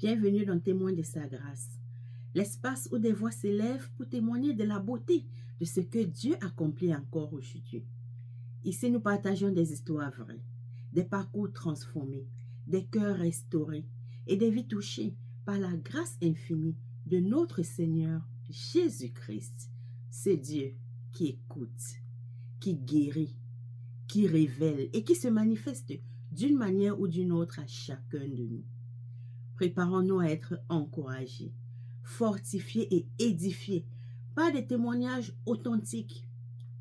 Bienvenue dans Témoin de sa grâce, l'espace où des voix s'élèvent pour témoigner de la beauté de ce que Dieu accomplit encore aujourd'hui. Ici, nous partageons des histoires vraies, des parcours transformés, des cœurs restaurés et des vies touchées par la grâce infinie de notre Seigneur Jésus-Christ. C'est Dieu qui écoute, qui guérit, qui révèle et qui se manifeste d'une manière ou d'une autre à chacun de nous. Préparons-nous à être encouragés, fortifiés et édifiés par des témoignages authentiques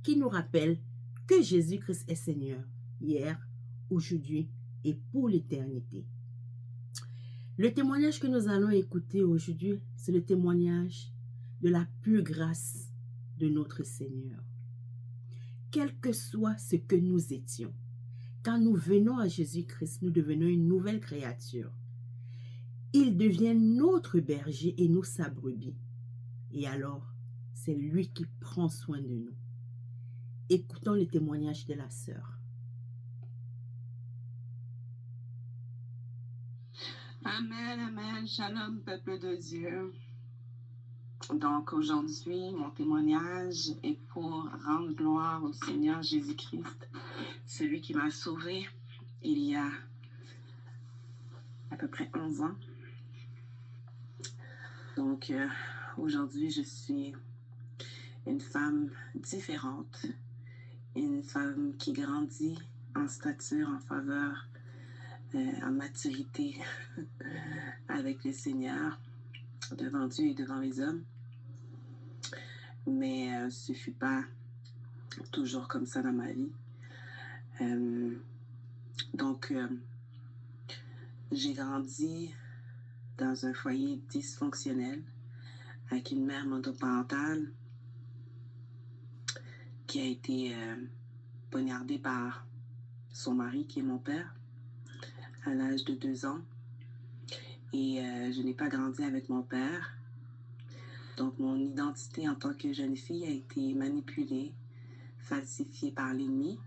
qui nous rappellent que Jésus-Christ est Seigneur, hier, aujourd'hui et pour l'éternité. Le témoignage que nous allons écouter aujourd'hui, c'est le témoignage de la pure grâce de notre Seigneur. Quel que soit ce que nous étions, quand nous venons à Jésus-Christ, nous devenons une nouvelle créature. Il devient notre berger et nous sa brebis. Et alors, c'est lui qui prend soin de nous. Écoutons le témoignage de la sœur. Amen, amen. Shalom, peuple de Dieu. Donc aujourd'hui, mon témoignage est pour rendre gloire au Seigneur Jésus-Christ, celui qui m'a sauvé il y a à peu près 11 ans. Donc aujourd'hui, je suis une femme différente, une femme qui grandit en stature, en faveur, en maturité avec le Seigneur, devant Dieu et devant les hommes. Mais ce ne fut pas toujours comme ça dans ma vie. Donc, j'ai grandi dans un foyer dysfonctionnel avec une mère monoparentale qui a été poignardée par son mari, qui est mon père, à l'âge de 2 ans. Et je n'ai pas grandi avec mon père. Donc, mon identité en tant que jeune fille a été manipulée, falsifiée par l'ennemi.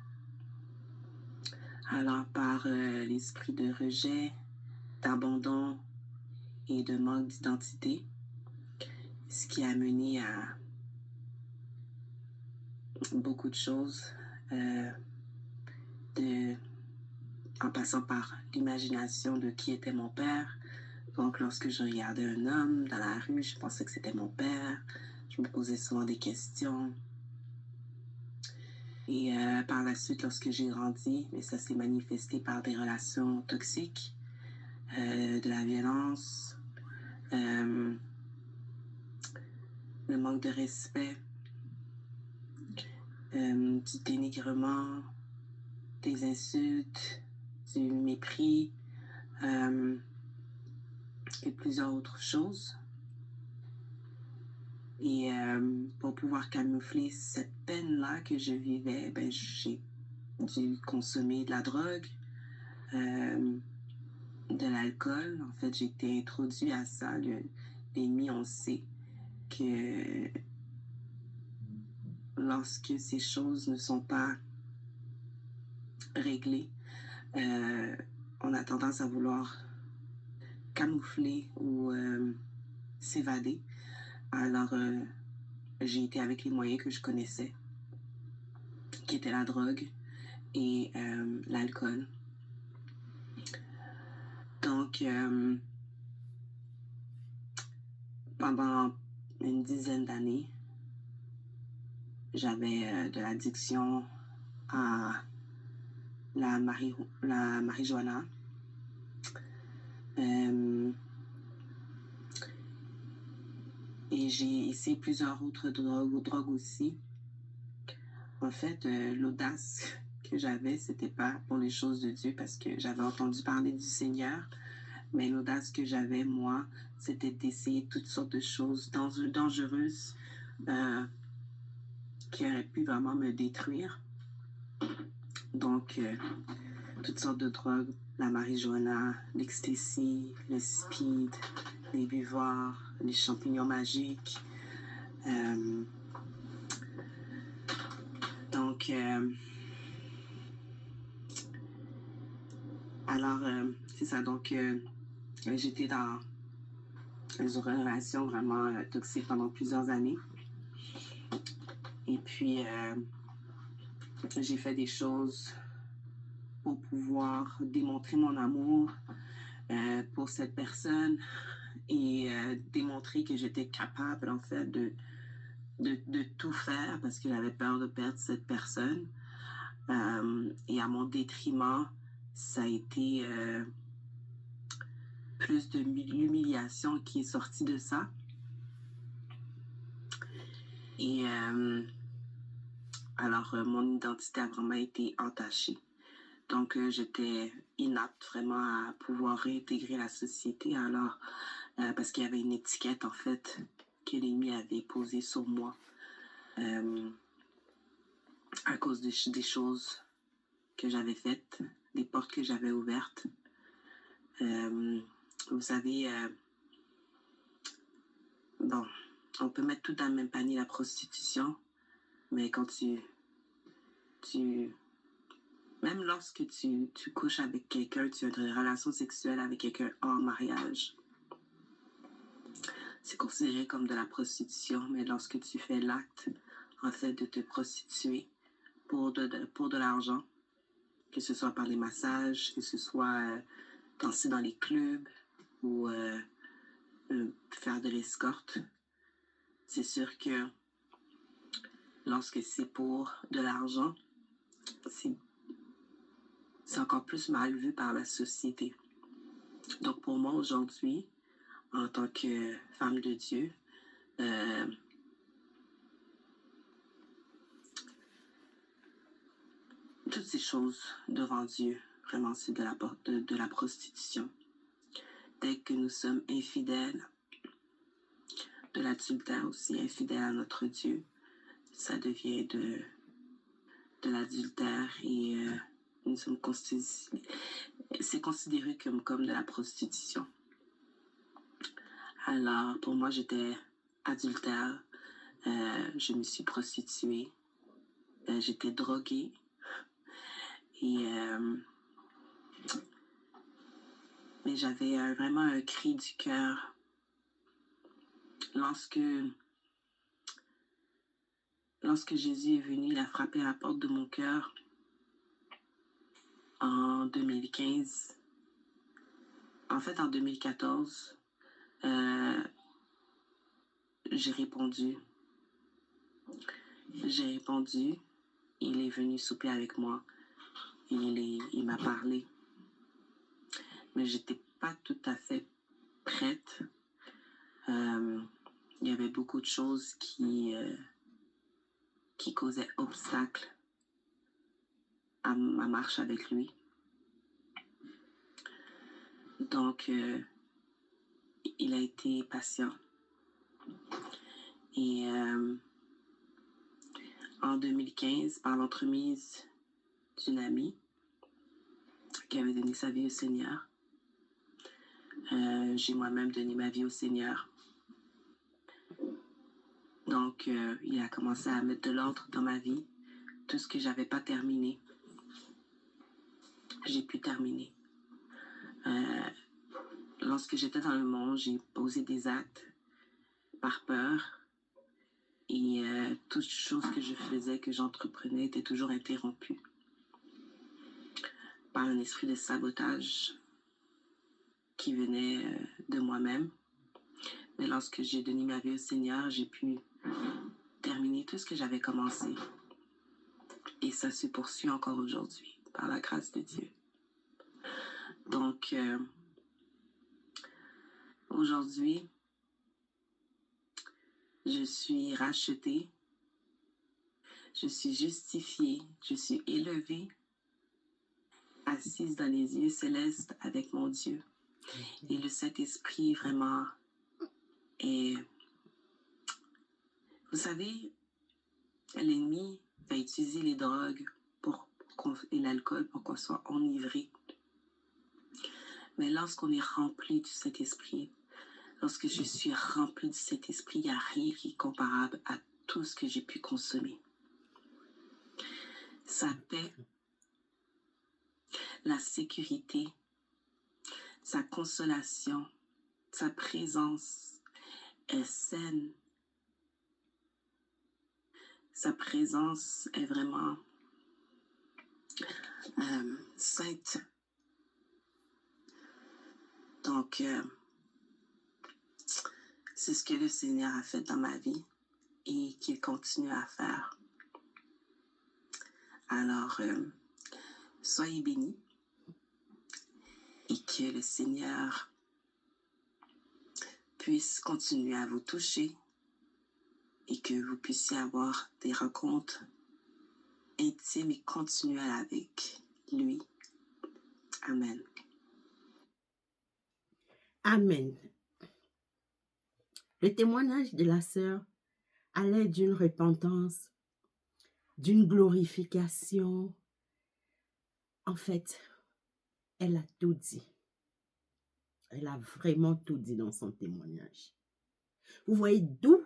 Alors, par l'esprit de rejet, d'abandon et de manque d'identité, ce qui a mené à beaucoup de choses, en passant par l'imagination de qui était mon père. Donc, lorsque je regardais un homme dans la rue, je pensais que c'était mon père. Je me posais souvent des questions. Et par la suite, lorsque j'ai grandi, mais ça s'est manifesté par des relations toxiques, de la violence, le manque de respect, du dénigrement, des insultes, du mépris et plusieurs autres choses. Et pour pouvoir camoufler cette peine-là que je vivais, j'ai dû consommer de la drogue, de l'alcool. En fait, j'ai été introduite à ça. L'ennemi, on sait que lorsque ces choses ne sont pas réglées, on a tendance à vouloir camoufler ou s'évader. Alors, j'ai été avec les moyens que je connaissais, qui étaient la drogue et l'alcool. Donc, pendant une dizaine d'années, j'avais de l'addiction à la marijuana. Et j'ai essayé plusieurs autres drogues aussi. En fait, l'audace que j'avais, c'était pas pour les choses de Dieu parce que j'avais entendu parler du Seigneur. Mais l'audace que j'avais, moi, c'était d'essayer toutes sortes de choses dangereuses qui auraient pu vraiment me détruire. Donc, toutes sortes de drogues, la marijuana, l'ecstasy, le speed, les buvoirs, les champignons magiques. Donc, alors, c'est ça. Donc, j'étais dans une relation vraiment toxique pendant plusieurs années. Et puis, j'ai fait des choses pour pouvoir démontrer mon amour pour cette personne et démontrer que j'étais capable, en fait, de tout faire parce que j'avais peur de perdre cette personne. Et à mon détriment, ça a été plus de l'humiliation qui est sortie de ça. Et alors, mon identité a vraiment été entachée. Donc, j'étais inapte vraiment à pouvoir réintégrer la société. Alors, parce qu'il y avait une étiquette, en fait, que l'ennemi avait posée sur moi à cause des choses que j'avais faites, des portes que j'avais ouvertes. Vous savez, bon, on peut mettre tout dans le même panier, la prostitution, mais quand même lorsque tu couches avec quelqu'un, tu as une relation sexuelle avec quelqu'un hors mariage, c'est considéré comme de la prostitution, mais lorsque tu fais l'acte, en fait, de te prostituer pour de l'argent, que ce soit par les massages, que ce soit danser dans les clubs ou faire de l'escorte, c'est sûr que lorsque c'est pour de l'argent, c'est encore plus mal vu par la société. Donc pour moi aujourd'hui, en tant que femme de Dieu, toutes ces choses devant Dieu, vraiment c'est de la prostitution. Dès que nous sommes infidèles, de l'adultère aussi, infidèles à notre Dieu, ça devient de l'adultère et nous sommes c'est considéré comme de la prostitution. Alors, pour moi, j'étais adultère, je me suis prostituée, j'étais droguée et mais j'avais vraiment un cri du cœur lorsque Jésus est venu, il a frappé à la porte de mon cœur en 2015. En fait, en 2014, j'ai répondu. Il est venu souper avec moi. Il m'a parlé. Mais j'étais pas tout à fait prête. Il y avait beaucoup de choses qui causaient obstacle à ma marche avec lui. Donc, il a été patient. Et en 2015, par l'entremise d'une amie qui avait donné sa vie au Seigneur, j'ai moi-même donné ma vie au Seigneur. Donc, il a commencé à mettre de l'ordre dans ma vie. Tout ce que j'avais pas terminé, j'ai pu terminer. Lorsque j'étais dans le monde, j'ai posé des actes par peur. Et toute chose que je faisais, que j'entreprenais, était toujours interrompue par un esprit de sabotage qui venait de moi-même. Mais lorsque j'ai donné ma vie au Seigneur, j'ai pu terminer tout ce que j'avais commencé. Et ça se poursuit encore aujourd'hui, par la grâce de Dieu. Donc, aujourd'hui, je suis rachetée, je suis justifiée, je suis élevée, assise dans les lieux célestes avec mon Dieu. Et le Saint-Esprit vraiment est... Vous savez, l'ennemi va utiliser les drogues et l'alcool pour qu'on soit enivré. Mais lorsqu'on est rempli du Saint-Esprit, lorsque je suis rempli du Saint-Esprit, il n'y a rien qui est comparable à tout ce que j'ai pu consommer. Sa paix, la sécurité, sa consolation, Sa présence est saine. Sa présence est vraiment sainte. Donc, c'est ce que le Seigneur a fait dans ma vie et qu'il continue à faire. Alors, soyez bénis et que le Seigneur puisse continuer à vous toucher et que vous puissiez avoir des rencontres intimes et continuelles avec lui. Amen. Amen. Le témoignage de la sœur allait d'une repentance, d'une glorification. En fait, elle a tout dit. Elle a vraiment tout dit dans son témoignage. Vous voyez d'où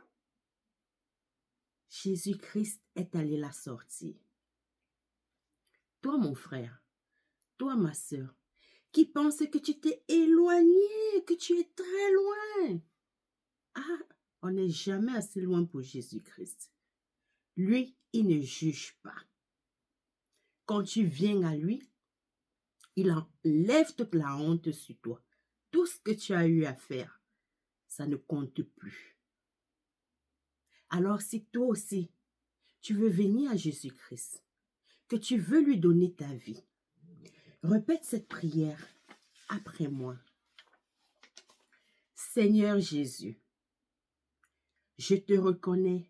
Jésus-Christ est allé la sortir. Toi, mon frère, toi, ma sœur, qui pense que tu t'es éloigné, que tu es très loin. Ah, on n'est jamais assez loin pour Jésus-Christ. Lui, il ne juge pas. Quand tu viens à lui, il enlève toute la honte sur toi. Tout ce que tu as eu à faire, ça ne compte plus. Alors si toi aussi, tu veux venir à Jésus-Christ, que tu veux lui donner ta vie, répète cette prière après moi. Seigneur Jésus, je te reconnais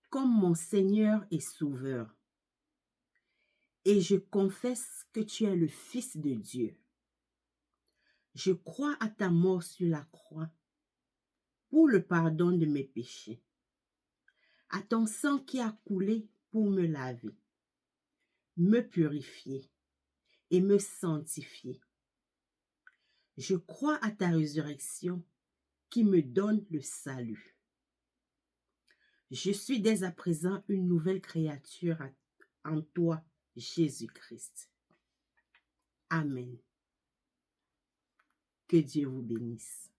comme mon Seigneur et Sauveur. Et je confesse que tu es le Fils de Dieu. Je crois à ta mort sur la croix pour le pardon de mes péchés, à ton sang qui a coulé pour me laver, me purifier et me sanctifier. Je crois à ta résurrection qui me donne le salut. Je suis dès à présent une nouvelle créature en toi, Jésus-Christ. Amen. Que Dieu vous bénisse.